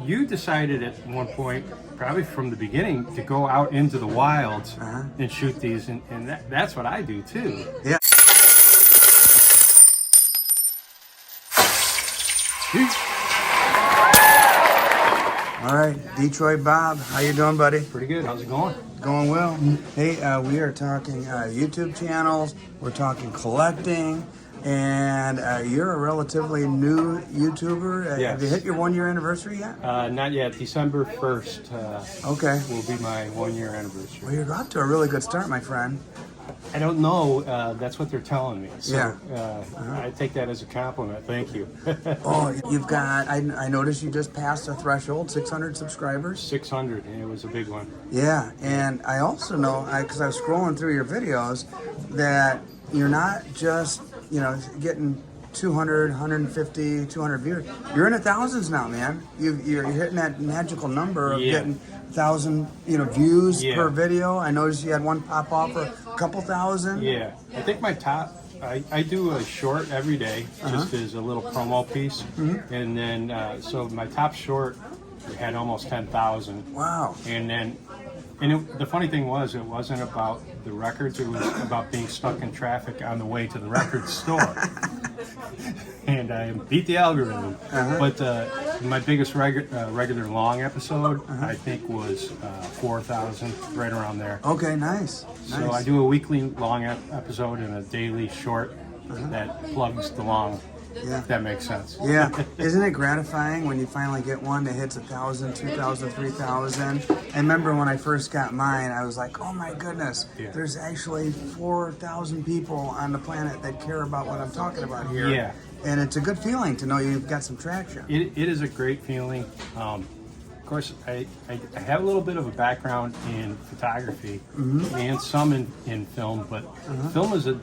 you decided at one point, probably from the beginning, to go out into the wilds and shoot these, and that's what I do too. Yeah. All right, Detroit Bob, how you doing, buddy? Pretty good. How's it going? Going well. Hey, we are talking YouTube channels. We're talking collecting, and you're a relatively new YouTuber. Yes. Have you hit your 1 year anniversary yet? Not yet. December 1st Okay. will be my 1 year anniversary. Well, you're off to a really good start, my friend. I don't know. That's what they're telling me. So, Yeah. I take that as a compliment. Thank you. Oh, you've got, I noticed you just passed a threshold, 600 subscribers. 600. It was a big one. Yeah, and I also know, because I was scrolling through your videos, that you're not just, getting 200, 150, 200 viewers. You're in the thousands now, man. You're hitting that magical number of getting 1,000, views per video. I noticed you had one pop off for a couple thousand. Yeah, I think my top. I do a short every day, just as a little promo piece, and then so my top short had almost 10,000. Wow. And the funny thing was, it wasn't about the records. It was about being stuck in traffic on the way to the record store. And I beat the algorithm. But my biggest regular long episode, I think, was 4,000, right around there. Okay, nice. So I do a weekly long episode and a daily short that plugs the long. Yeah. If that makes sense. Yeah. Isn't it gratifying when you finally get one that hits 1,000, 2,000, 3,000? I remember when I first got mine, I was like, oh my goodness, there's actually 4,000 people on the planet that care about what I'm talking about here. Yeah. And it's a good feeling to know you've got some traction. It is a great feeling. Of course, I have a little bit of a background in photography and some in film, but film is a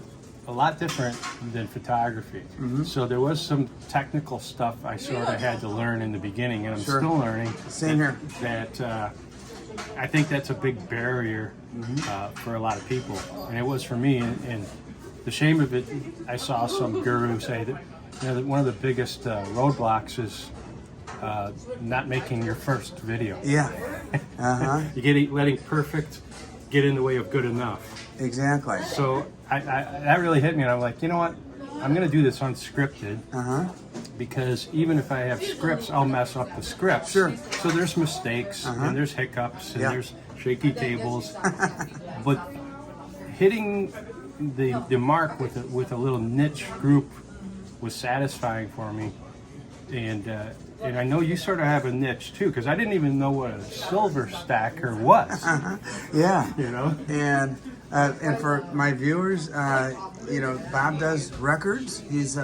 lot different than photography. So there was some technical stuff I sort of had to learn in the beginning, and I'm still learning. Same here. That I think that's a big barrier for a lot of people, and it was for me. And the shame of it, I saw some guru say that that one of the biggest roadblocks is not making your first video. Yeah. You letting perfect get in the way of good enough. Exactly. So that really hit me, and I'm like, you know what? I'm going to do this unscripted because even if I have scripts, I'll mess up the scripts. Sure. So there's mistakes and there's hiccups and there's shaky tables, but hitting the mark with a little niche group was satisfying for me, and I know you sort of have a niche too, because I didn't even know what a silver stacker was. Yeah. And for my viewers, Bob does records. He's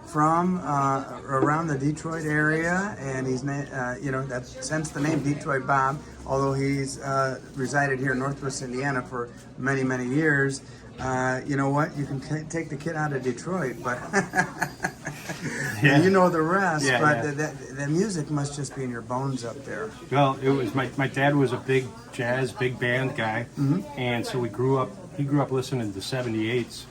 from around the Detroit area, and he's that's hence the name Detroit Bob. Although he's resided here in Northwest Indiana for many, many years. You know what? You can take the kid out of Detroit, but you know the rest. The music must just be in your bones up there. Well, it was my dad was a big jazz, big band guy, and so he grew up listening to 78s,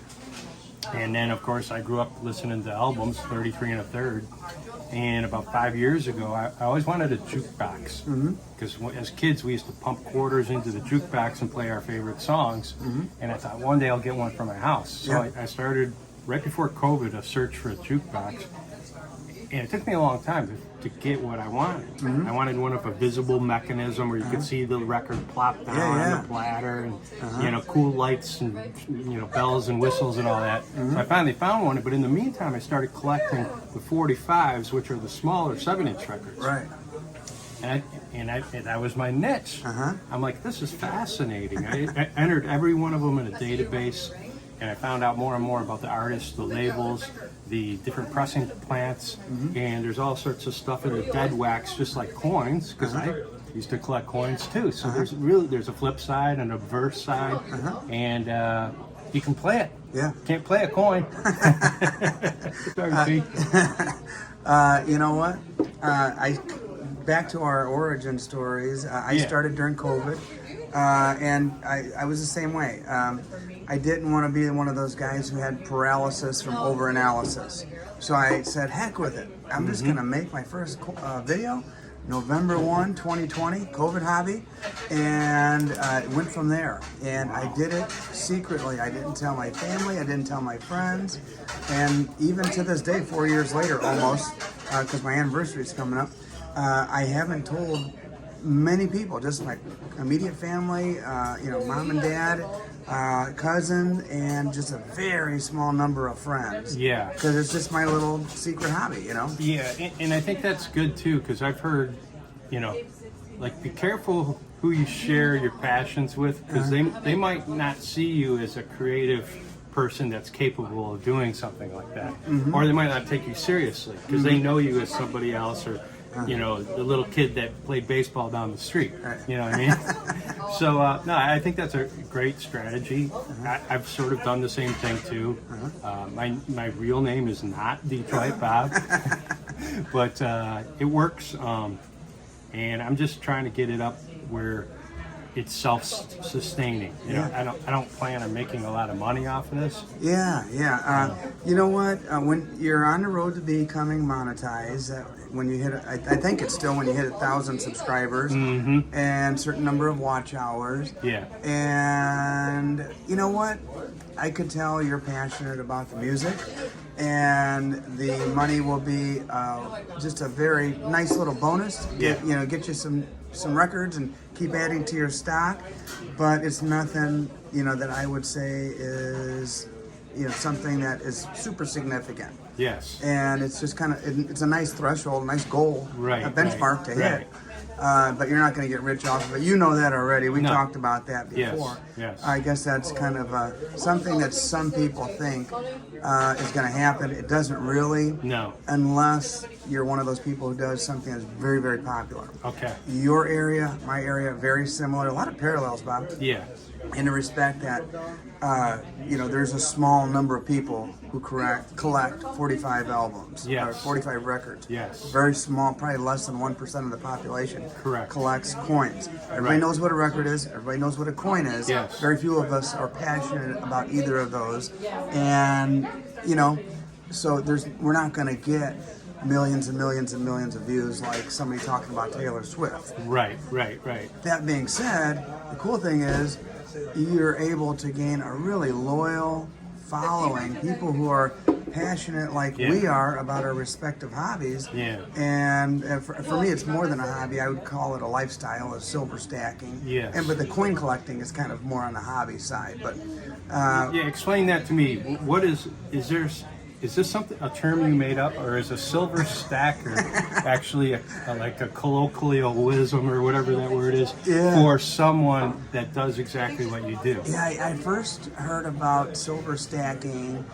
and then of course I grew up listening to albums, 33 and a third. And about 5 years ago, I always wanted a jukebox, because as kids we used to pump quarters into the jukebox and play our favorite songs. And I thought one day I'll get one for my house. So I started right before COVID a search for a jukebox, and it took me a long time to get what I wanted. I wanted one with a visible mechanism where you could see the record plop down on the platter, and cool lights and bells and whistles and all that. So I finally found one, but in the meantime I started collecting the 45s, which are the smaller 7-inch records. Right. And that was my niche. I'm like, this is fascinating. I entered every one of them in a database, and I found out more and more about the artists, the labels, the different pressing plants, and there's all sorts of stuff in the dead wax, just like coins, because I used to collect coins too. So there's a flip side and a verse side, and you can play it. Yeah. Can't play a coin. Sorry, you know what? Back to our origin stories. I started during COVID, and I was the same way. I didn't want to be one of those guys who had paralysis from overanalysis. So I said, heck with it. I'm just going to make my first video November 1, 2020, COVID hobby, and it went from there. And I did it secretly. I didn't tell my family, I didn't tell my friends, and even to this day, 4 years later almost, because my anniversary is coming up, I haven't told many people, just my immediate family, mom and dad, cousin, and just a very small number of friends. Yeah. Because it's just my little secret hobby, Yeah, and I think that's good too, because I've heard, like, be careful who you share your passions with, because they might not see you as a creative person that's capable of doing something like that, or they might not take you seriously because they know you as somebody else, or the little kid that played baseball down the street. You know what I mean? So no, I think that's a great strategy. I've sort of done the same thing too. My real name is not Detroit Bob, but it works. And I'm just trying to get it up where it's self-sustaining. I don't plan on making a lot of money off of this. Yeah. You know what? When you're on the road to becoming monetized, when you hit, I think it's still when you hit 1,000 subscribers and certain number of watch hours. Yeah. And you know what? I could tell you're passionate about the music, and the money will be just a very nice little bonus. Get you some records and keep adding to your stock, but it's nothing that I would say is something that is super significant. Yes. And it's just it's a nice threshold, a nice goal, a benchmark to hit. But you're not going to get rich off of it. You know that already. We talked about that before. Yes. I guess that's kind of something that some people think is going to happen. It doesn't really. No. Unless you're one of those people who does something that's very, very popular. Okay. Your area, my area, very similar. A lot of parallels, Bob. Yeah. In the respect that, there's a small number of people who collect 45 albums, or 45 records. Yes. Very small, probably less than 1% of the population collects coins. Everybody knows what a record is. Everybody knows what a coin is. Yes. Very few of us are passionate about either of those. And, so we're not going to get millions and millions and millions of views like somebody talking about Taylor Swift. Right. That being said, the cool thing is you're able to gain a really loyal following, people who are passionate like we are about our respective hobbies. Yeah. And for me, it's more than a hobby. I would call it a lifestyle of silver stacking. Yes. But the coin collecting is kind of more on the hobby side. But explain that to me. What is this a term you made up, or is a silver stacker actually a colloquialism or whatever that word is for someone that does exactly what you do? Yeah, I first heard about silver stacking.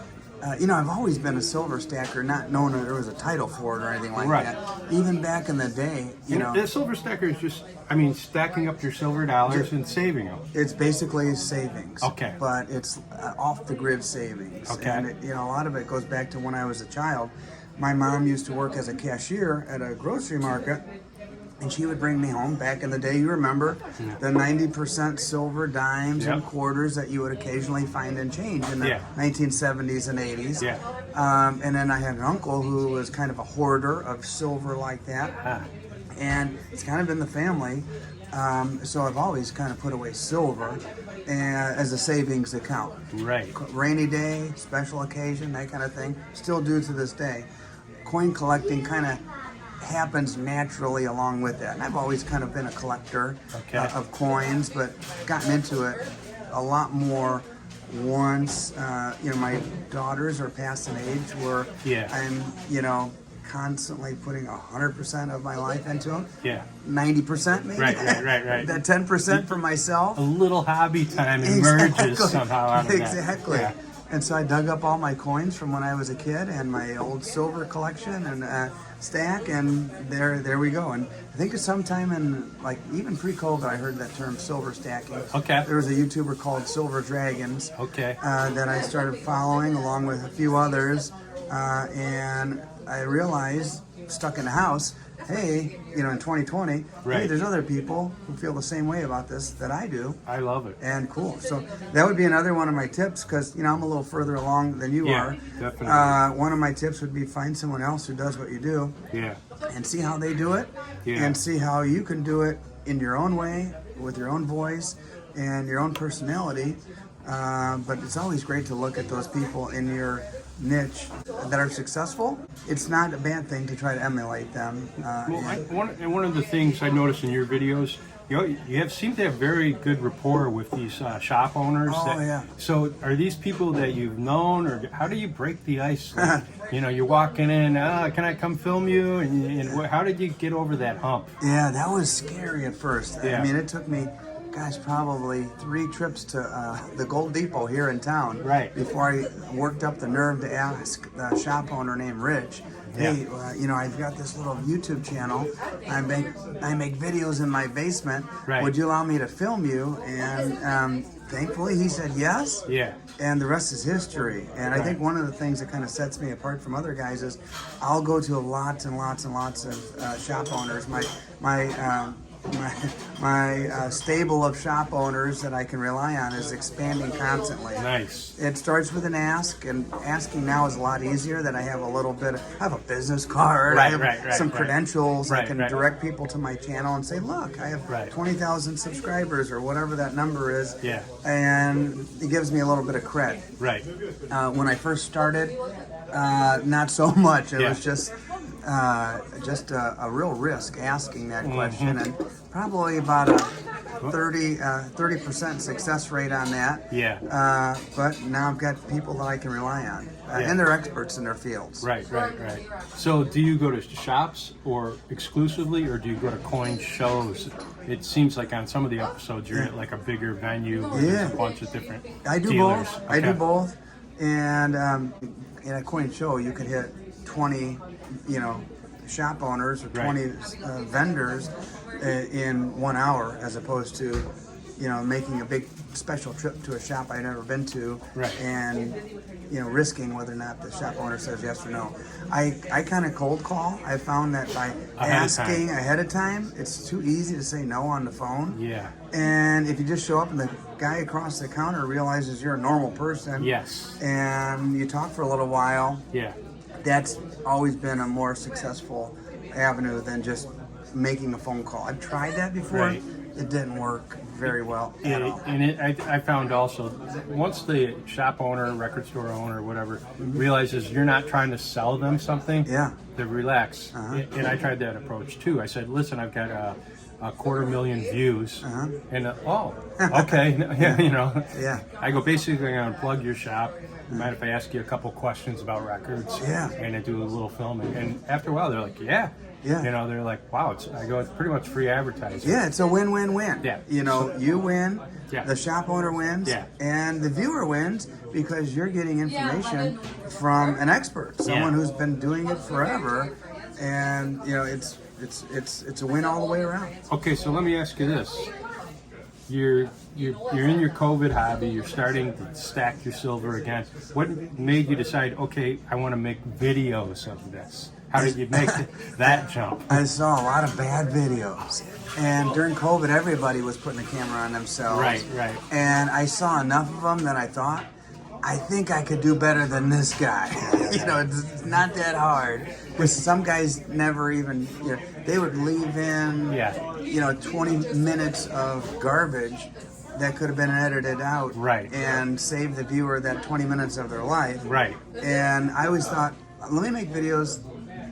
I've always been a silver stacker, not knowing that there was a title for it or anything like that. Even back in the day, The silver stacker is just, stacking up your silver dollars and saving them. It's basically savings. Okay. But it's off-the-grid savings. Okay. And, a lot of it goes back to when I was a child. My mom used to work as a cashier at a grocery market, and she would bring me home. Back in the day, you remember, the 90% silver dimes and quarters that you would occasionally find in change in the 1970s and 80s. Yeah. And then I had an uncle who was kind of a hoarder of silver like that. And it's kind of in the family. So I've always kind of put away silver as a savings account. Right. Rainy day, special occasion, that kind of thing. Still do to this day. Coin collecting kind of happens naturally along with that. And I've always kind of been a collector of coins, but gotten into it a lot more once, my daughters are past an age where I'm, constantly putting 100% of my life into them. Yeah. 90% maybe. Right. That 10% for myself. A little hobby time emerges somehow out of that. Exactly. Yeah. And so I dug up all my coins from when I was a kid and my old silver collection and stack, and there we go. And I think it's sometime in, even pre-COVID, I heard that term silver stacking. Okay. There was a YouTuber called Silver Dragons. Okay. That I started following along with a few others, and I realized, stuck in the house, hey, you know, in 2020, hey, Right. there's other people who feel the same way about this that I do. I love it. And cool. So that would be another one of my tips, because, you know, I'm a little further along than you Yeah, are. definitely. One of my tips would be find someone else who does what you do Yeah. and see how they do it, Yeah. and see how you can do it in your own way, with your own voice and your own personality. But it's always great to look at those people in your niche that are successful. It's not a bad thing to try to emulate them. Well, one of the things I noticed in your videos, you seem to have very good rapport with these shop owners. Oh, yeah. So are these people that you've known, or how do you break the ice? Like, you know, you're walking in, can I come film you? And how did you get over that hump? Yeah, that was scary at first. Yeah. I mean, it took me, gosh, probably 3 trips to the Gold Depot here in town, Right. before I worked up the nerve to ask the shop owner named Rich, hey, you know, I've got this little YouTube channel. I make videos in my basement. Right. Would you allow me to film you? And thankfully, he said yes. Yeah. And the rest is history. And I think one of the things that kind of sets me apart from other guys is I'll go to lots and lots and lots of shop owners. My stable of shop owners that I can rely on is expanding constantly. Nice. It starts with an ask, and asking now is a lot easier. That I have I have a business card, I have some credentials. I can direct people to my channel and say, look, I have 20,000 subscribers, or whatever that number is. Yeah. And it gives me a little bit of cred. Right. When I first started, not so much. It was just a real risk asking that question, and probably about a 30% success rate on that. Yeah. But now I've got people that I can rely on, and they're experts in their fields. Right. So do you go to shops or exclusively, or do you go to coin shows? It seems like on some of the episodes you're at like a bigger venue where there's a bunch of different I do dealers. both. I do both. And in a coin show, you could hit 20, you know, shop owners or 20 vendors in 1 hour, as opposed to, you know, making a big special trip to a shop I've never been to, and, you know, risking whether or not the shop owner says yes or no. I kind of cold call. I found that by asking ahead of time, it's too easy to say no on the phone. Yeah. And if you just show up and the guy across the counter realizes you're a normal person, and you talk for a little while, that's always been a more successful avenue than just making a phone call. I've tried that before. It didn't work very well at all. And I found also, once the shop owner, record store owner, whatever, realizes you're not trying to sell them something, they relax. And I tried that approach too. I said, listen, I've got a 250,000 views, and okay, you know, I go, basically I'm gonna plug your shop. Mind if I ask you a couple questions about records? And I do a little filming, and after a while they're like, you know, they're like, wow, it's pretty much free advertising. It's a win-win-win. You know, you win, Yeah. The shop owner wins, Yeah. and the viewer wins because you're getting information from an expert, someone who's been doing it forever, and you know it's a win all the way around. Okay, so let me ask you this: you're in your COVID hobby, you're starting to stack your silver again. What made you decide, okay, I want to make videos of this? How did you make that jump? I saw a lot of bad videos. And during COVID, everybody was putting a camera on themselves. Right. And I saw enough of them that I thought, I think I could do better than this guy. You know, it's not that hard. Because some guys never even, you know, they would leave in, you know, 20 minutes of garbage that could have been edited out. And save the viewer that 20 minutes of their life. And I always thought, let me make videos,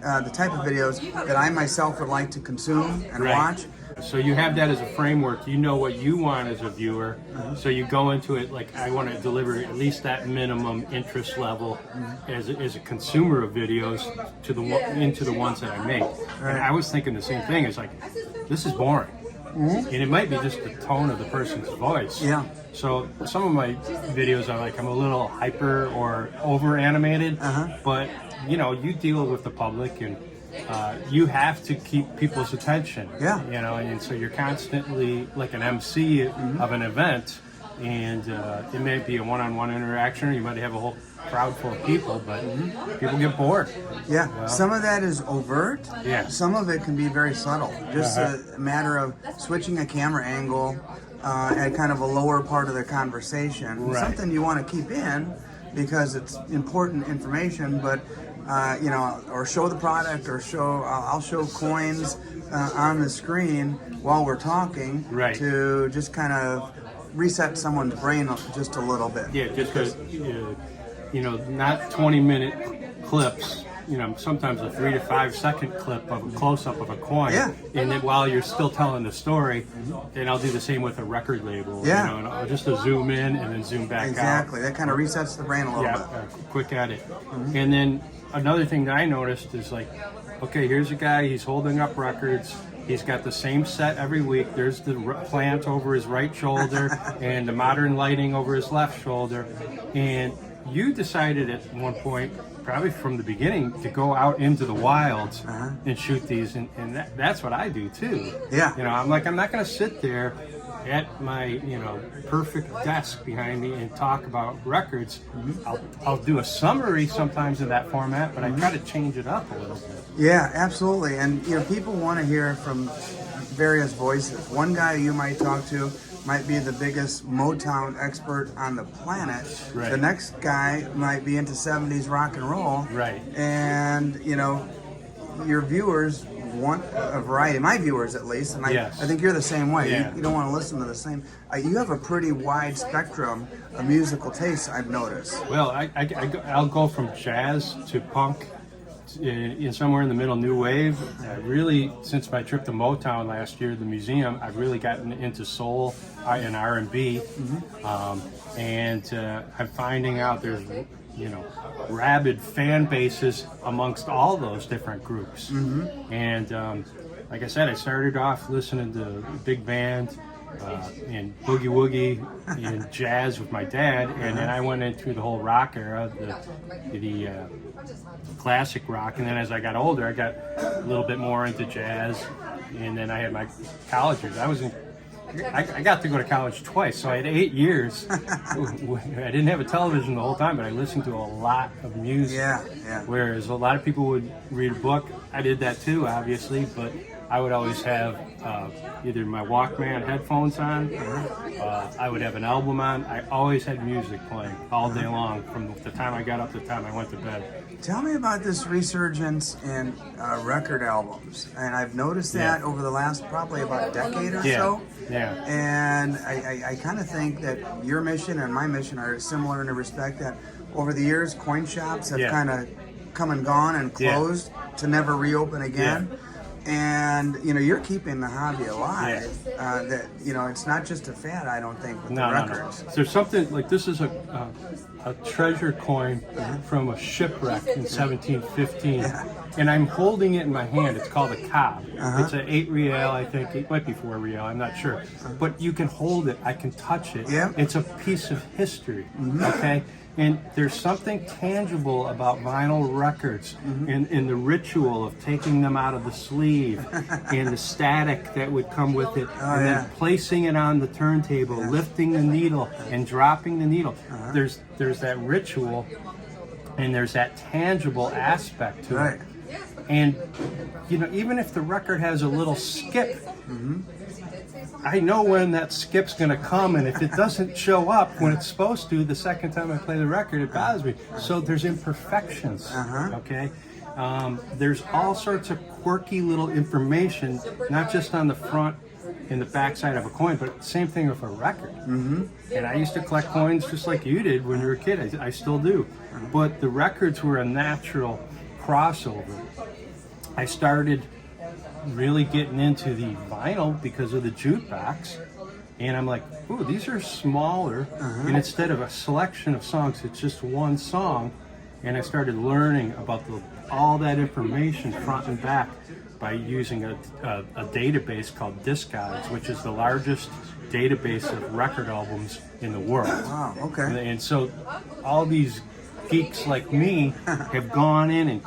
the type of videos that I myself would like to consume and watch. So you have that as a framework. You know what you want as a viewer. So you go into it like, I want to deliver at least that minimum interest level as a consumer of videos into the ones that I make. And I was thinking the same thing. It's like, this is boring. And it might be just the tone of the person's voice. So some of my videos are like, I'm a little hyper or over animated, but you know, you deal with the public, and you have to keep people's attention. You know, and so you're constantly like an MC of an event, and it may be a one-on-one interaction, or you might have a whole crowd full of people, but people get bored. Yeah, Well, some of that is overt. Yeah. Some of it can be very subtle. Just a matter of switching a camera angle at kind of a lower part of the conversation. Right. Something you want to keep in because it's important information, but you know, or show the product, or I'll show coins on the screen while we're talking, Right. to just kind of reset someone's brain just a little bit. Yeah, just because, you know, not 20-minute clips. You know, sometimes a 3 to 5 second clip of a close-up of a coin. Yeah. And then while you're still telling the story, and I'll do the same with a record label. Yeah. You know, and I'll just zoom in and then zoom back out. Exactly. That kind of resets the brain a little bit. Quick at it. And then another thing that I noticed is like, okay, here's a guy, he's holding up records. He's got the same set every week. There's the plant over his right shoulder and the modern lighting over his left shoulder. And you decided at one point, probably from the beginning, to go out into the wilds and shoot these, and that's what I do too. Yeah. You know, I'm like, I'm not going to sit there at my, you know, perfect desk behind me and talk about records. I'll do a summary sometimes in that format, but I try to change it up a little bit. Yeah, absolutely. And you know, people want to hear from various voices. One guy you might talk to might be the biggest Motown expert on the planet. Right. The next guy might be into 70s rock and roll. Right. And you know, your viewers want a variety. My viewers, at least, and Yes. I think you're the same way. Yeah. You don't want to listen to the same. You have a pretty wide spectrum of musical tastes, I've noticed. Well, I'll go from jazz to punk, in somewhere in the middle, new wave. Really, since my trip to Motown last year, the museum, I've really gotten into soul and R&B, and I'm finding out there's, you know, rabid fan bases amongst all those different groups. And like I said, I started off listening to big band and boogie woogie and jazz with my dad, and then I went into the whole rock era, the classic rock, and then as I got older, I got a little bit more into jazz, and then I had my college years. I got to go to college twice, so I had 8 years. I didn't have a television the whole time, but I listened to a lot of music. Yeah. Whereas a lot of people would read a book. I did that too, obviously, but I would always have either my RockMine headphones on, I would have an album on. I always had music playing all day long from the time I got up to the time I went to bed. Tell me about this resurgence in record albums. And I've noticed that over the last probably about a decade or so. Yeah. And I kind of think that your mission and my mission are similar in the respect that over the years, coin shops have kind of come and gone and closed to never reopen again. And you know, you're keeping the hobby alive. That, you know, it's not just a fad, I don't think, with the records. No. There's something like this is a treasure coin from a shipwreck in 1715, and I'm holding it in my hand. It's called a cob. It's an 8 real, I think. It might be 4 real. I'm not sure, but you can hold it. I can touch it. It's a piece of history. Okay. And there's something tangible about vinyl records in the ritual of taking them out of the sleeve and the static that would come with it, and then placing it on the turntable, lifting the needle and dropping the needle. There's that ritual and there's that tangible aspect to it. And you know, even if the record has a little skip, I know when that skip's going to come, and if it doesn't show up when it's supposed to the second time I play the record, it bothers me. So there's imperfections, okay? There's all sorts of quirky little information, not just on the front and the back side of a coin, but same thing with a record. And I used to collect coins just like you did when you were a kid. I still do. But the records were a natural crossover. I started really getting into the vinyl because of the jukebox, and I'm like, ooh, these are smaller, and instead of a selection of songs, it's just one song. And I started learning about all that information front and back by using a database called Discogs, which is the largest database of record albums in the world. Wow, okay. And so all these geeks like me have gone in and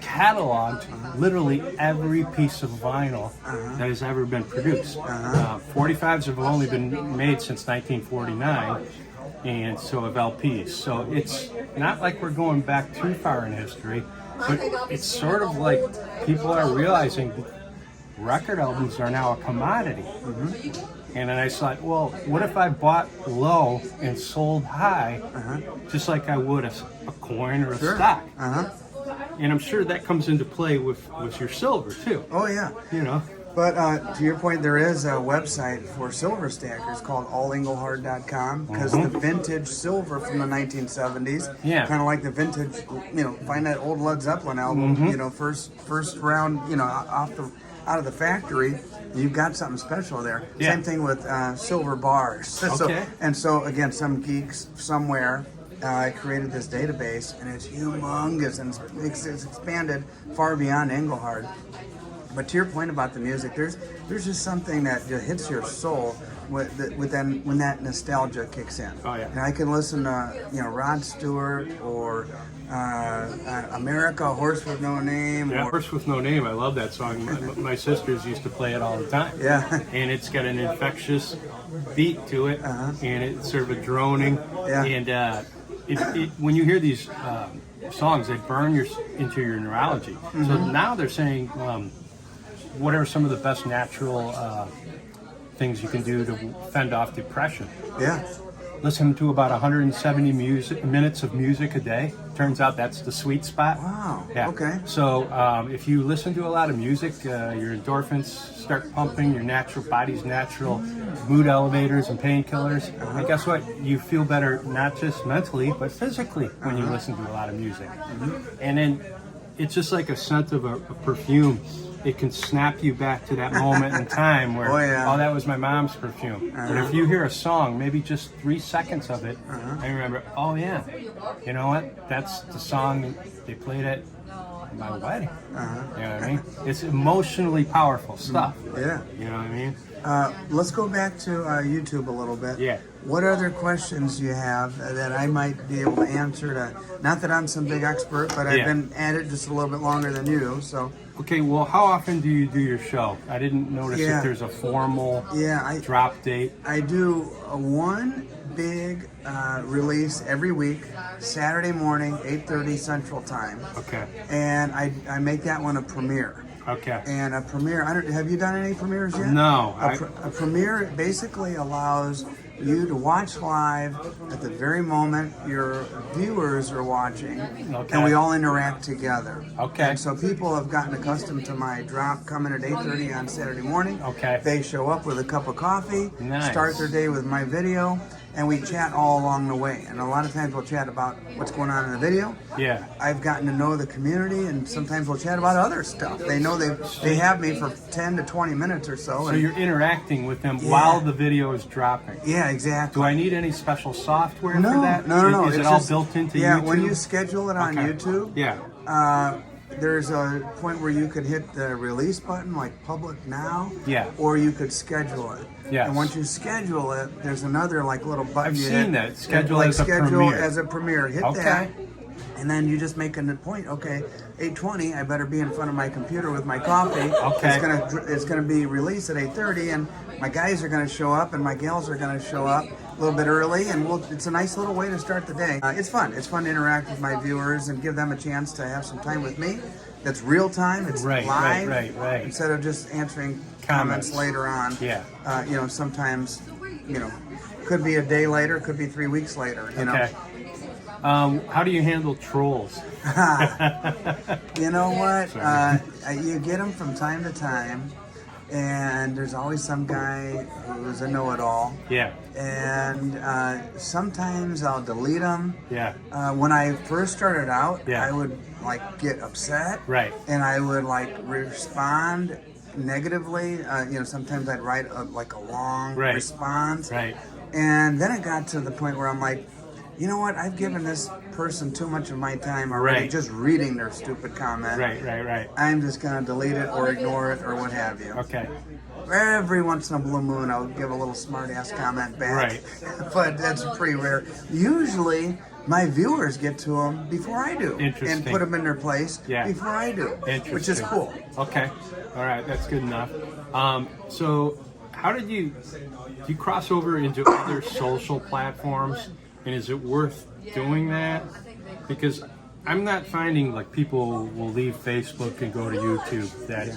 cataloged literally every piece of vinyl that has ever been produced. 45s have only been made since 1949, and so of LPs. So it's not like we're going back too far in history, but it's sort of like people are realizing record albums are now a commodity. And then I thought, well, what if I bought low and sold high, just like I would a coin or a stock? And I'm sure that comes into play with your silver too. Oh yeah. You know. But to your point, there is a website for silver stackers called allenglehart.com, because the vintage silver from the 1970s, kind of like the vintage, find that old Led Zeppelin album, first round, out of the factory, you've got something special there. Same thing with silver bars. So again, some geeks somewhere created this database, and it's humongous, and it's expanded far beyond Engelhart. But to your point about the music, there's just something that just hits your soul when that nostalgia kicks in. Oh yeah. And I can listen to Rod Stewart or America, Horse with No Name. Yeah, Horse with No Name. I love that song. My sisters used to play it all the time. Yeah. And it's got an infectious beat to it, and it's sort of a droning. Yeah. And when you hear these songs, they burn into your neurology. So now they're saying, what are some of the best natural things you can do to fend off depression? Yeah. Listen to about 170 minutes of music a day. Turns out that's the sweet spot. Wow. Yeah. Okay. So if you listen to a lot of music, your endorphins start pumping, your body's natural mood elevators and painkillers. And guess what? You feel better not just mentally, but physically when you listen to a lot of music. And then it's just like a scent of a perfume. It can snap you back to that moment in time where, oh, that was my mom's perfume. But if you hear a song, maybe just 3 seconds of it, I remember, oh yeah, you know what? That's the song they played at my wedding. You know what I mean? It's emotionally powerful stuff. Yeah. You know what I mean? Let's go back to YouTube a little bit. Yeah. What other questions do you have that I might be able to answer? Not that I'm some big expert, but I've been at it just a little bit longer than you do. So. Okay, well, how often do you do your show? I didn't notice if there's a formal drop date. I do one big release every week, Saturday morning, 8:30 Central Time. Okay. And I make that one a premiere. Okay. And a premiere, have you done any premieres yet? No. A premiere basically allows you to watch live at the very moment your viewers are watching, and we all interact together. Okay. And so people have gotten accustomed to my drop coming at 8:30 on Saturday morning. Okay. They show up with a cup of coffee, Nice. start their day with my video, and we chat all along the way. And a lot of times we'll chat about what's going on in the video. Yeah. I've gotten to know the community, and sometimes we'll chat about other stuff. They know they have me for 10 to 20 minutes or so. So you're interacting with them while the video is dropping. Yeah, exactly. Do I need any special software for that? No. Is it all built into YouTube? Yeah, when you schedule it on YouTube, there's a point where you could hit the release button, like public now, or you could schedule it. Yes. And once you schedule it, there's another little button. I've you seen hit, that. Schedule as a premiere. Hit that. And then you just make a point. Okay, 8:20. I better be in front of my computer with my coffee. Okay. It's gonna be released at 8:30, and my guys are gonna show up, and my gals are gonna show up a little bit early, and it's a nice little way to start the day. It's fun. It's fun to interact with my viewers and give them a chance to have some time with me. That's real time. It's live. Right. Instead of just answering comments later on. Yeah. Sometimes, could be a day later, could be 3 weeks later. Okay. How do you handle trolls? You know what? You get them from time to time, and there's always some guy who's a know-it-all. Yeah. And sometimes I'll delete them. Yeah. When I first started out, Yeah. I would get upset. Right. And I would respond negatively. Sometimes I'd write a long response. Right. And then it got to the point where I'm like, you know what? I've given this person too much of my time already just reading their stupid comment. Right. I'm just going to delete it or ignore it or what have you. Okay. Every once in a blue moon, I'll give a little smart-ass comment back. Right. But that's pretty rare. Usually, my viewers get to them before I do. Interesting. And put them in their place before I do. Which is cool. Okay. All right. That's good enough. So how do you cross over into other social platforms? And is it worth doing that? Because I'm not finding like people will leave Facebook and go to YouTube that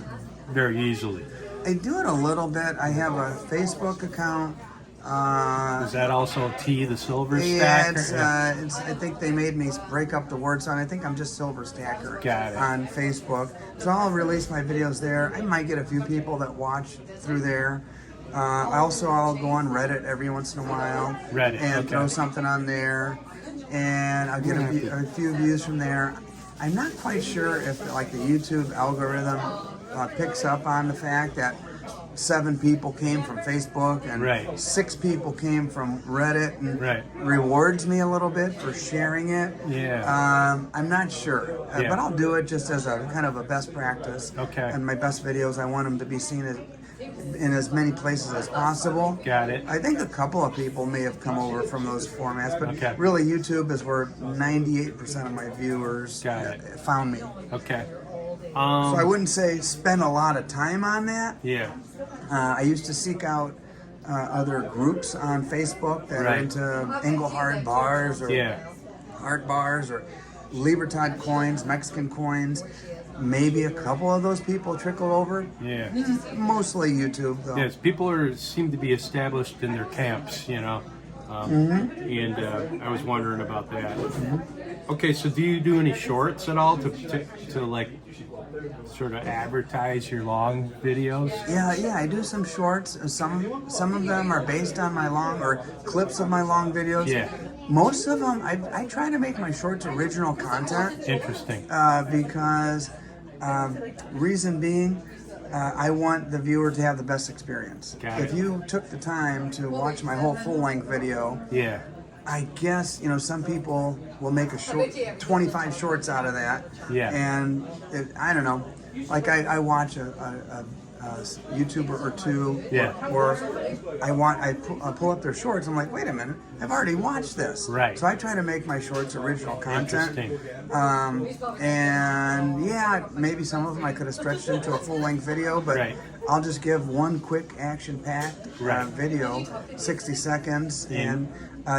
very easily. I do it a little bit. I have a Facebook account. Is that also T, the silver Yeah, stacker? I think they made me break up the words on. I think I'm just Silver Stacker Got it. on Facebook. So I'll release my videos there. I might get a few people that watch through there. I'll go on Reddit every once in a while Reddit, and okay. throw something on there, and I'll get a few views from there. I'm not quite sure if like the YouTube algorithm picks up on the fact that 7 people came from Facebook and 6 people came from Reddit and rewards me a little bit for sharing it. Yeah. I'm not sure, but I'll do it just as a kind of a best practice. Okay. And my best videos, I want them to be seen in as many places as possible. Got it. I think a couple of people may have come over from those formats, but Okay. really YouTube is where 98% of my viewers found me. Okay. So I wouldn't say spend a lot of time on that. Yeah. I used to seek out other groups on Facebook that are into Engelhard bars or art bars or Libertad coins, Mexican coins. Maybe a couple of those people trickle over. Yeah. Mostly YouTube, though. Yes, people seem to be established in their camps, you know. And I was wondering about that. Okay, so do you do any shorts at all to like sort of advertise your long videos? Yeah, I do some shorts. Some of them are based on my long or clips of my long videos. Yeah. Most of them, I try to make my shorts original content. Interesting. Because reason being, I want the viewer to have the best experience. If you took the time to watch my whole full-length video, I guess, some people will make a short, 25 shorts out of that. Yeah. And I don't know, like I watch a YouTuber or two, or I pull up their shorts. I'm like, wait a minute, I've already watched this. Right. So I try to make my shorts original content. Interesting. And maybe some of them I could have stretched into a full-length video, but I'll just give one quick action-packed video, 60 seconds, and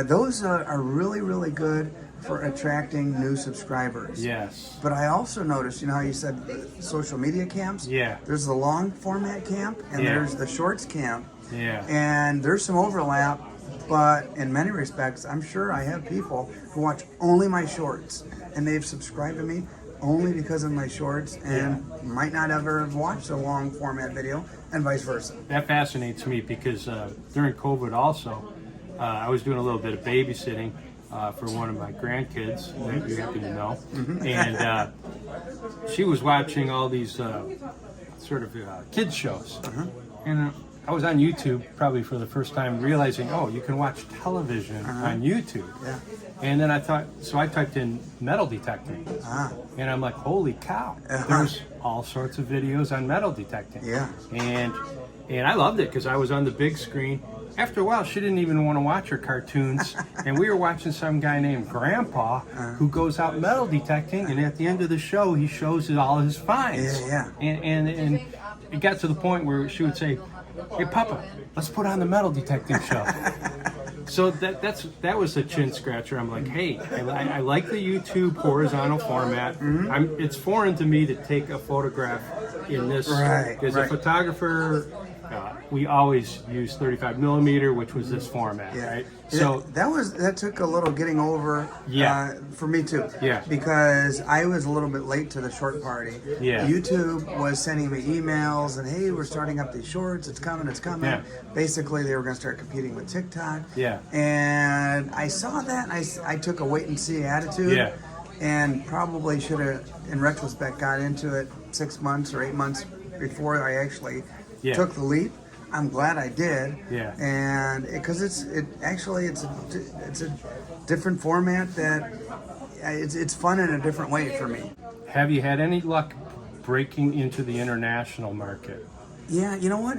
those are really, really good for attracting new subscribers. Yes. But I also noticed, how you said social media camps? Yeah. There's the long format camp and there's the shorts camp. Yeah. And there's some overlap, but in many respects, I'm sure I have people who watch only my shorts and they've subscribed to me only because of my shorts and might not ever have watched a long format video and vice versa. That fascinates me because during COVID also, I was doing a little bit of babysitting for one of my grandkids that you happen to know. And she was watching all these sort of kids shows. And I was on YouTube probably for the first time realizing, you can watch television on YouTube. And then I typed in metal detecting. And I'm like, holy cow, there's all sorts of videos on metal detecting. And I loved it because I was on the big screen. After a while, she didn't even want to watch her cartoons, and we were watching some guy named Grandpa who goes out metal detecting, and at the end of the show, he shows all his finds. And it got to the point where she would say, "Hey, Papa, let's put on the metal detecting show." So that was a chin scratcher. I'm like, hey, I like the YouTube horizontal format. It's foreign to me to take a photograph in this. As a photographer, we always use 35 millimeter, which was this format, right? So that took a little getting over for me too. Because I was a little bit late to the short party. YouTube was sending me emails and, hey, we're starting up these shorts. It's coming. Basically, they were going to start competing with TikTok. And I saw that and I took a wait and see attitude. And probably should have, in retrospect, got into it 6 months or 8 months before I actually took the leap. I'm glad I did. And because it's a different format that it's fun in a different way for me. Have you had any luck breaking into the international market? Yeah, you know what?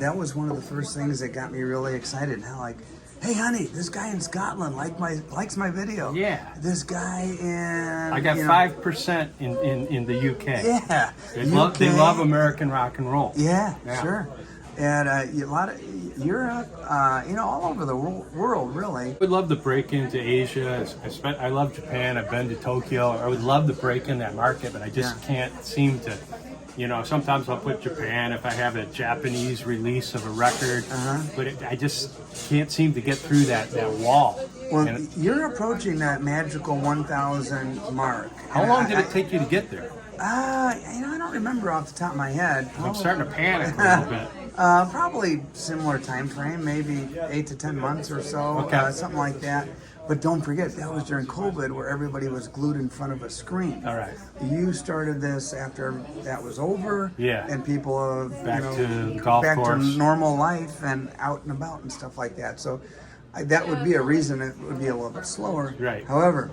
That was one of the first things that got me really excited. Now, like, hey, honey, this guy in Scotland likes my video. This guy in... I got 5% in the UK. Yeah. They love American rock and roll. Yeah, sure. And a lot of Europe, all over the world, really. I would love to break into Asia. I love Japan. I've been to Tokyo. I would love to break in that market, but I just can't seem to. Sometimes I'll put Japan if I have a Japanese release of a record, but I just can't seem to get through that wall. Well, you're approaching that magical 1,000 mark. How long did it take you to get there? I don't remember off the top of my head. I'm starting to panic a little bit. Probably similar time frame, maybe 8 to 10 months or so, something like that. But don't forget, that was during COVID where everybody was glued in front of a screen. All right. You started this after that was over. Yeah. And people have, back to the golf back course. to normal life and out and about and stuff like that. So that would be a reason it would be a little bit slower. Right. However,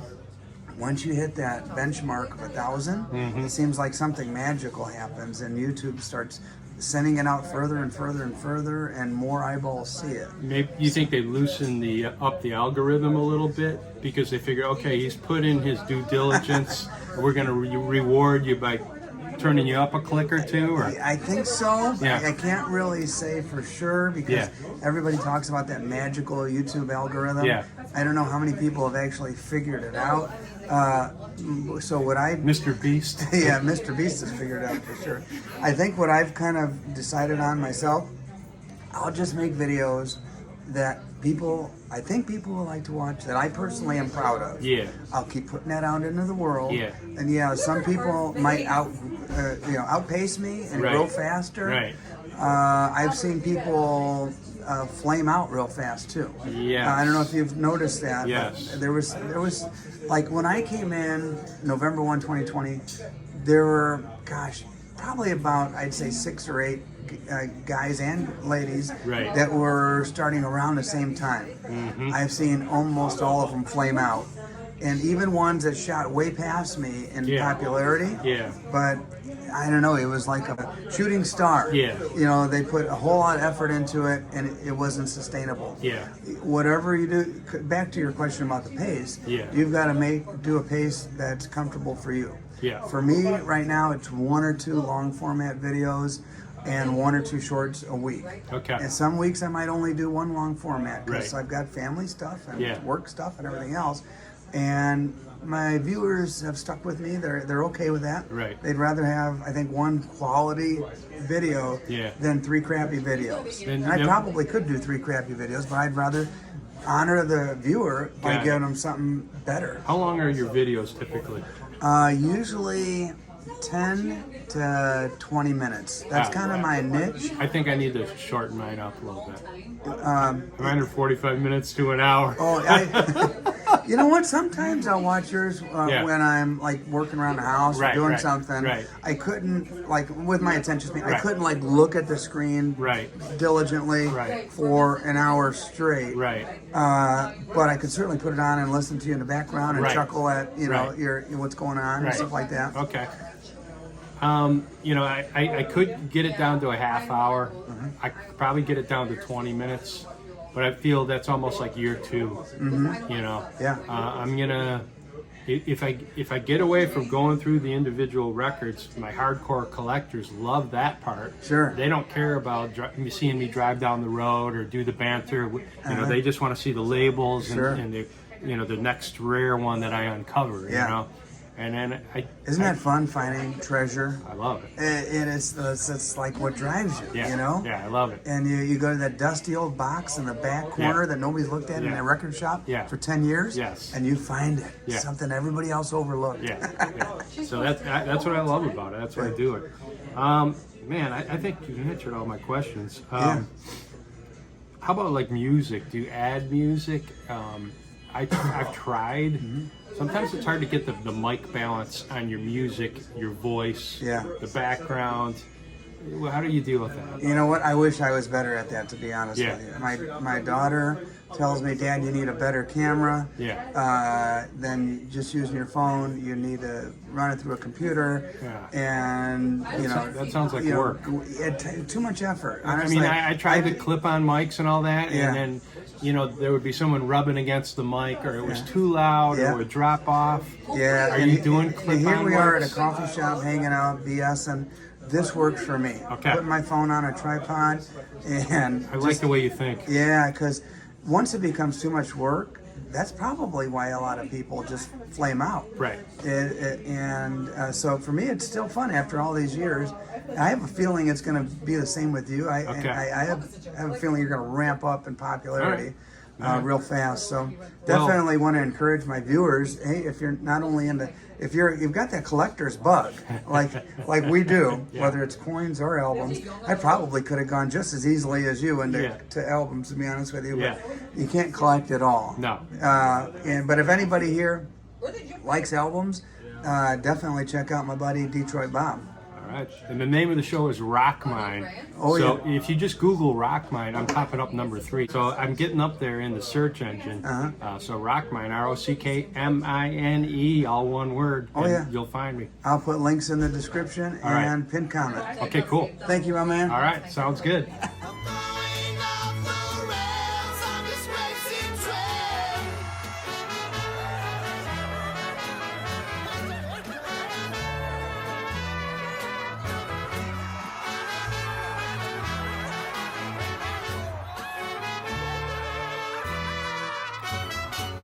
once you hit that benchmark of 1,000, it seems like something magical happens and YouTube starts sending it out further and further and further, and more eyeballs see it. Maybe you think they loosen up the algorithm a little bit because they figure, okay, he's put in his due diligence. We're going to reward you by turning you up a click or two? Or? I think so. Yeah. I can't really say for sure because everybody talks about that magical YouTube algorithm. Yeah. I don't know how many people have actually figured it out. So what I... Mr. Beast? Yeah, Mr. Beast has figured it out for sure. I think what I've kind of decided on myself, I'll just make videos that I think people will like to watch, that I personally am proud of. Yeah. I'll keep putting that out into the world. Yeah. And some people might outpace me and grow faster. Right. I've seen people flame out real fast too. Yeah. I don't know if you've noticed that. Yes. But there was like when I came in November 1, 2020, there were probably about I'd say 6 or 8 guys and ladies that were starting around the same time. Mm-hmm. I've seen almost all of them flame out, and even ones that shot way past me in popularity. Yeah. But I don't know, it was like a shooting star. Yeah. They put a whole lot of effort into it, and it wasn't sustainable. Yeah. Whatever you do, back to your question about the pace, you've got to do a pace that's comfortable for you. Yeah. For me, right now, it's 1 or 2 long format videos and 1 or 2 shorts a week. Okay. And some weeks I might only do 1 long format because I've got family stuff and work stuff and everything else. And my viewers have stuck with me. They're okay with that. Right. They'd rather have, I think, 1 quality video than 3 crappy videos. And I probably could do 3 crappy videos, but I'd rather honor the viewer by giving them something better. How long are your videos typically? Usually 10 to 20 minutes. That's kind of my niche. I think I need to shorten mine up a little bit. Mine are 45 minutes to an hour. You know what? Sometimes I'll watch yours when I'm like working around the house or doing something. Right. I couldn't with my attention span. I couldn't look at the screen diligently for an hour straight. Right. But I could certainly put it on and listen to you in the background and chuckle at your what's going on and stuff like that. Okay. I could get it down to a half hour. Mm-hmm. I could probably get it down to 20 minutes, but I feel that's almost like year 2. Mm-hmm. I'm gonna if I get away from going through the individual records, my hardcore collectors love that part. Sure. They don't care about seeing me drive down the road or do the banter. They just want to see the labels and the next rare one that I uncover. You know. And then isn't that fun finding treasure? I love it. It's like what drives you, Yeah, I love it. And you go to that dusty old box in the back corner that nobody's looked at in a record shop for 10 years. Yes. And you find it. Something everybody else overlooked. Yeah. So that's what I love about it. That's why I do it. Man, I think you answered all my questions. How about music? Do you add music? I've tried. Mm-hmm. Sometimes it's hard to get the mic balance on your music, your voice, the background. How do you deal with that? You know what? I wish I was better at that, to be honest with you. My daughter tells me, Dad, you need a better camera than just using your phone. You need to run it through a computer. And, that sounds like work. Too much effort. Honestly, I tried the clip-on mics and all that, and then there would be someone rubbing against the mic, or it was too loud, or it would drop off. Yeah. Are you doing clip-on Here we are at mics? a coffee shop hanging out, BSing. this works for me. Okay. Put my phone on a tripod, and I like the way you think. yeah, because once it becomes too much work, that's probably why a lot of people just flame out. Right. So for me, it's still fun after all these years. I have a feeling it's going to be the same with you. I have a feeling you're going to ramp up in popularity real fast. So definitely want to encourage my viewers. Hey, if you're not only into, if you've got that collector's bug, like we do, whether it's coins or albums, I probably could have gone just as easily as you into to albums, to be honest with you. But you can't collect it all. No. But if anybody here likes albums, definitely check out my buddy Detroit Bob. All right. And the name of the show is RockMine. Oh, so if you just Google RockMine, I'm popping up number 3. So I'm getting up there in the search engine. So RockMine, RockMine, all one word. Oh, yeah. You'll find me. I'll put links in the description and pinned comment. Okay, cool. Thank you, my man. All right. Sounds good.